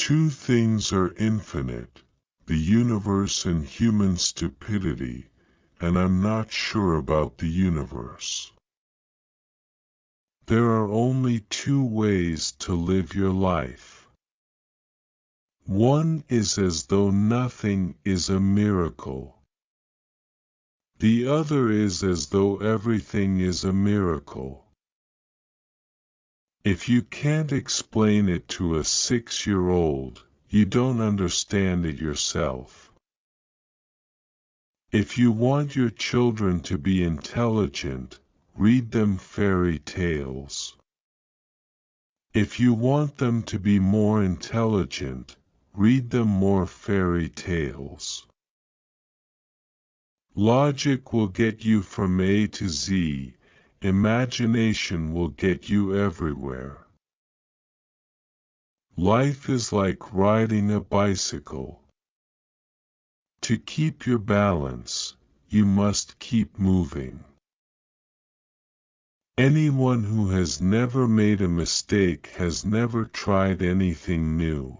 Two things are infinite, the universe and human stupidity, and I'm not sure about the universe. There are only two ways to live your life. One is as though nothing is a miracle. The other is as though everything is a miracle. If you can't explain it to a 6-year-old, you don't understand it yourself. If you want your children to be intelligent, read them fairy tales. If you want them to be more intelligent, read them more fairy tales. Logic will get you from A to Z, imagination will get you everywhere. Life is like riding a bicycle. To keep your balance, you must keep moving. Anyone who has never made a mistake has never tried anything new.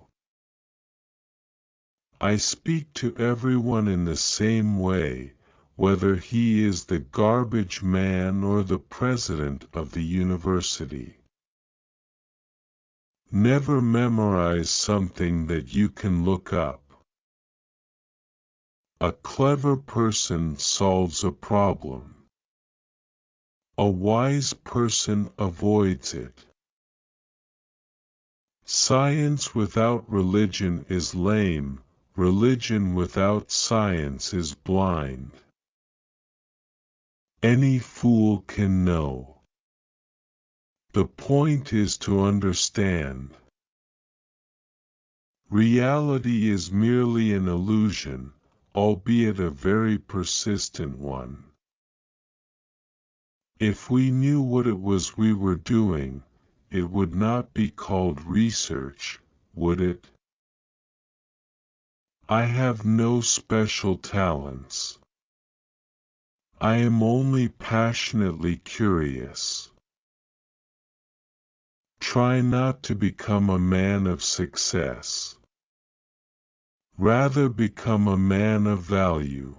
I speak to everyone in the same way, whether he is the garbage man or the president of the university. Never memorize something that you can look up. A clever person solves a problem. A wise person avoids it. Science without religion is lame, religion without science is blind. Any fool can know. The point is to understand. Reality is merely an illusion, albeit a very persistent one. If we knew what it was we were doing, it would not be called research, would it? I have no special talents. I am only passionately curious. Try not to become a man of success. Rather become a man of value.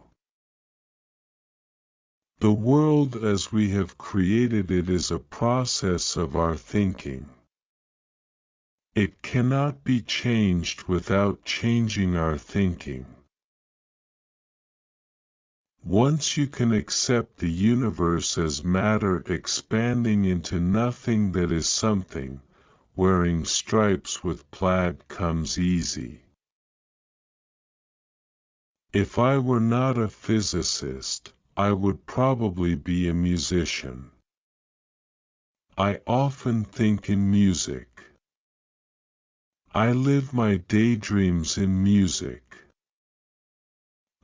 The world as we have created it is a process of our thinking. It cannot be changed without changing our thinking. Once you can accept the universe as matter expanding into nothing that is something, wearing stripes with plaid comes easy. If I were not a physicist, I would probably be a musician. I often think in music. I live my daydreams in music.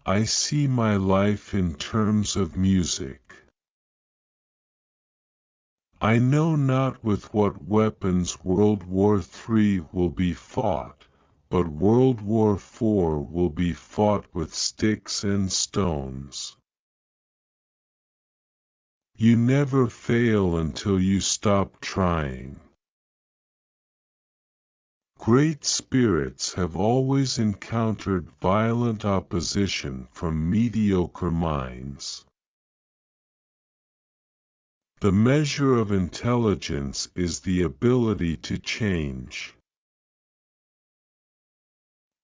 I see my life in terms of music. I know not with what weapons World War III will be fought, but World War IV will be fought with sticks and stones. You never fail until you stop trying. Great spirits have always encountered violent opposition from mediocre minds. The measure of intelligence is the ability to change.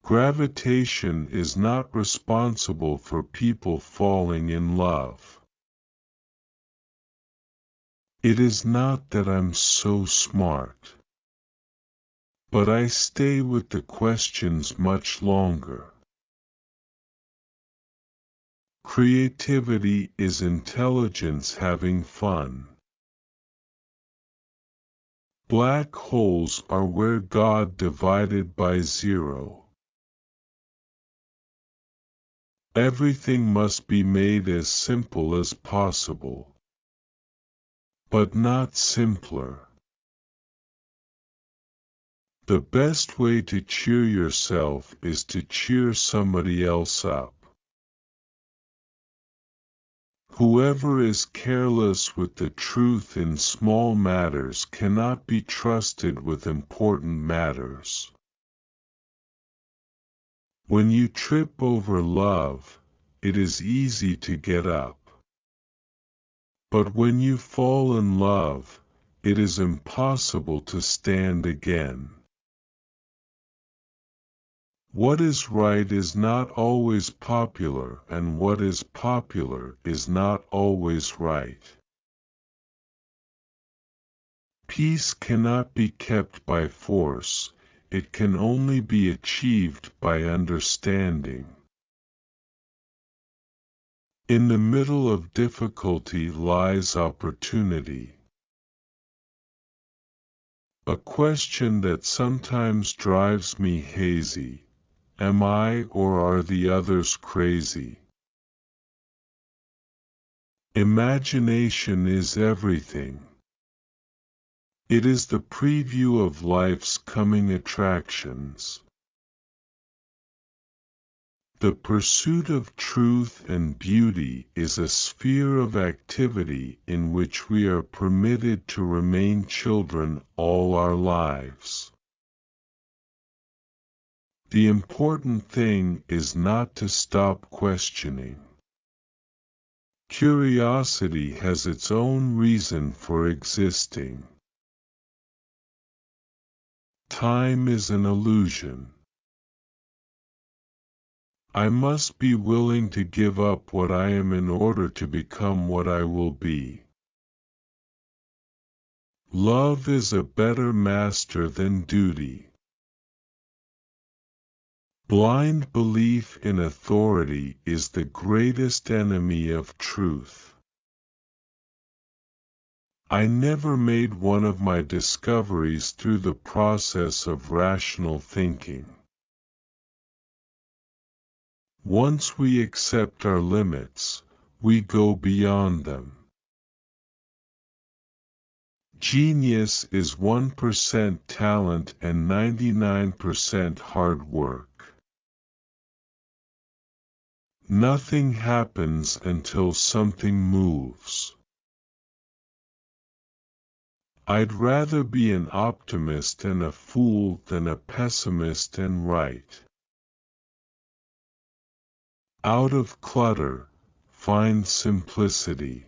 Gravitation is not responsible for people falling in love. It is not that I'm so smart. But I stay with the questions much longer. Creativity is intelligence having fun. Black holes are where God divided by zero. Everything must be made as simple as possible, but not simpler. The best way to cheer yourself is to cheer somebody else up. Whoever is careless with the truth in small matters cannot be trusted with important matters. When you trip over love, it is easy to get up. But when you fall in love, it is impossible to stand again. What is right is not always popular, and what is popular is not always right. Peace cannot be kept by force, it can only be achieved by understanding. In the middle of difficulty lies opportunity. A question that sometimes drives me hazy: am I or are the others crazy? Imagination is everything. It is the preview of life's coming attractions. The pursuit of truth and beauty is a sphere of activity in which we are permitted to remain children all our lives. The important thing is not to stop questioning. Curiosity has its own reason for existing. Time is an illusion. I must be willing to give up what I am in order to become what I will be. Love is a better master than duty. Blind belief in authority is the greatest enemy of truth. I never made one of my discoveries through the process of rational thinking. Once we accept our limits, we go beyond them. Genius is 1% talent and 99% hard work. Nothing happens until something moves. I'd rather be an optimist and a fool than a pessimist and right. Out of clutter, find simplicity.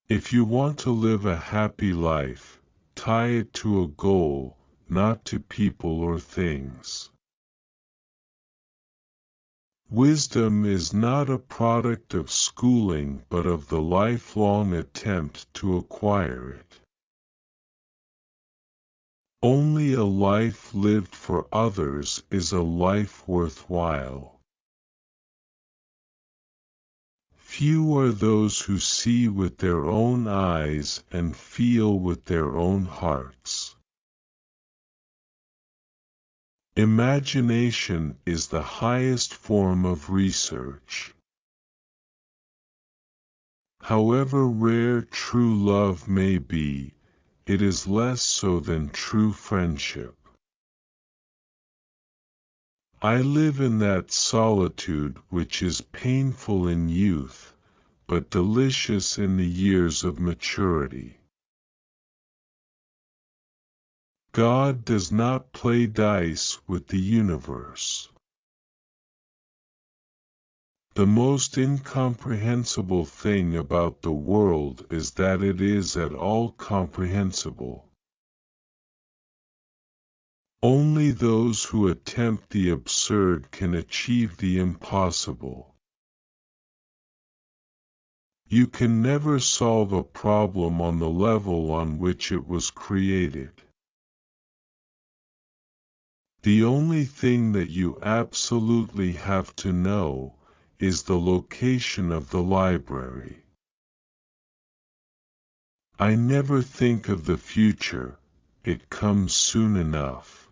If you want to live a happy life, tie it to a goal, not to people or things. Wisdom is not a product of schooling but of the lifelong attempt to acquire it. Only a life lived for others is a life worthwhile. Few are those who see with their own eyes and feel with their own hearts. Imagination is the highest form of research. However rare true love may be, it is less so than true friendship. I live in that solitude which is painful in youth, but delicious in the years of maturity. God does not play dice with the universe. The most incomprehensible thing about the world is that it is at all comprehensible. Only those who attempt the absurd can achieve the impossible. You can never solve a problem on the level on which it was created. The only thing that you absolutely have to know is the location of the library. I never think of the future, it comes soon enough.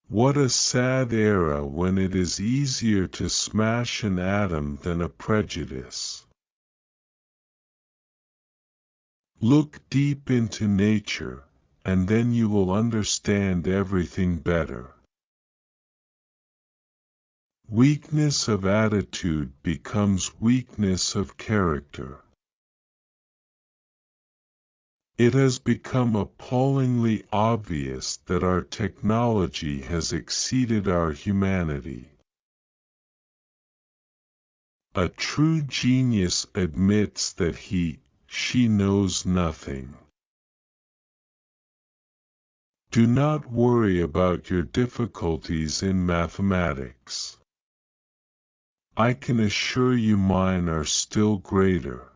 What a sad era when it is easier to smash an atom than a prejudice. Look deep into nature, and then you will understand everything better. Weakness of attitude becomes weakness of character. It has become appallingly obvious that our technology has exceeded our humanity. A true genius admits that she knows nothing. Do not worry about your difficulties in mathematics. I can assure you mine are still greater.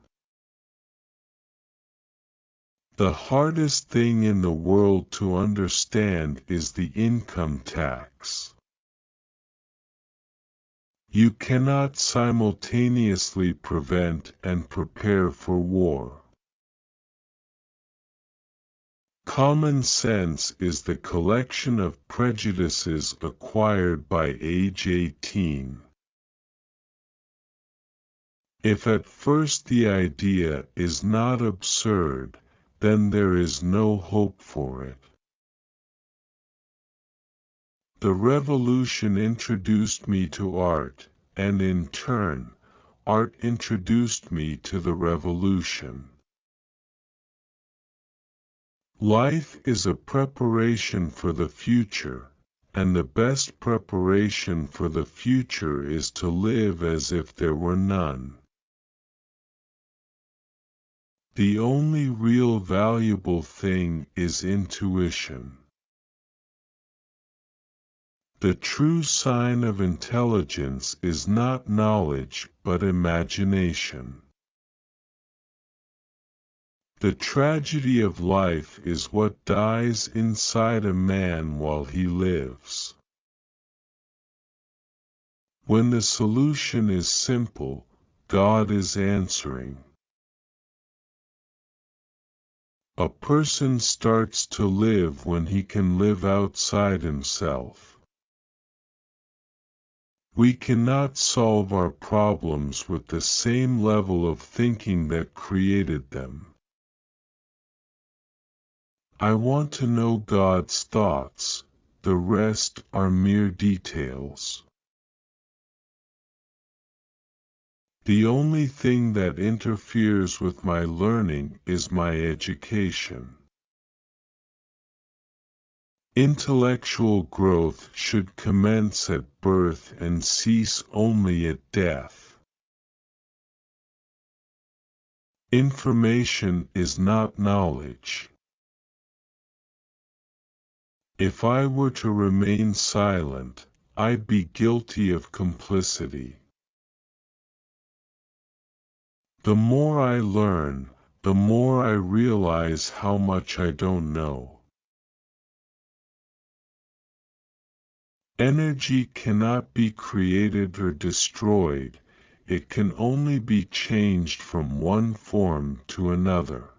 The hardest thing in the world to understand is the income tax. You cannot simultaneously prevent and prepare for war. Common sense is the collection of prejudices acquired by age 18. If at first the idea is not absurd, then there is no hope for it. The revolution introduced me to art, and in turn, art introduced me to the revolution. Life is a preparation for the future, and the best preparation for the future is to live as if there were none. The only real valuable thing is intuition. The true sign of intelligence is not knowledge but imagination. The tragedy of life is what dies inside a man while he lives. When the solution is simple, God is answering. A person starts to live when he can live outside himself. We cannot solve our problems with the same level of thinking that created them. I want to know God's thoughts, the rest are mere details. The only thing that interferes with my learning is my education. Intellectual growth should commence at birth and cease only at death. Information is not knowledge. If I were to remain silent, I'd be guilty of complicity. The more I learn, the more I realize how much I don't know. Energy cannot be created or destroyed, it can only be changed from one form to another.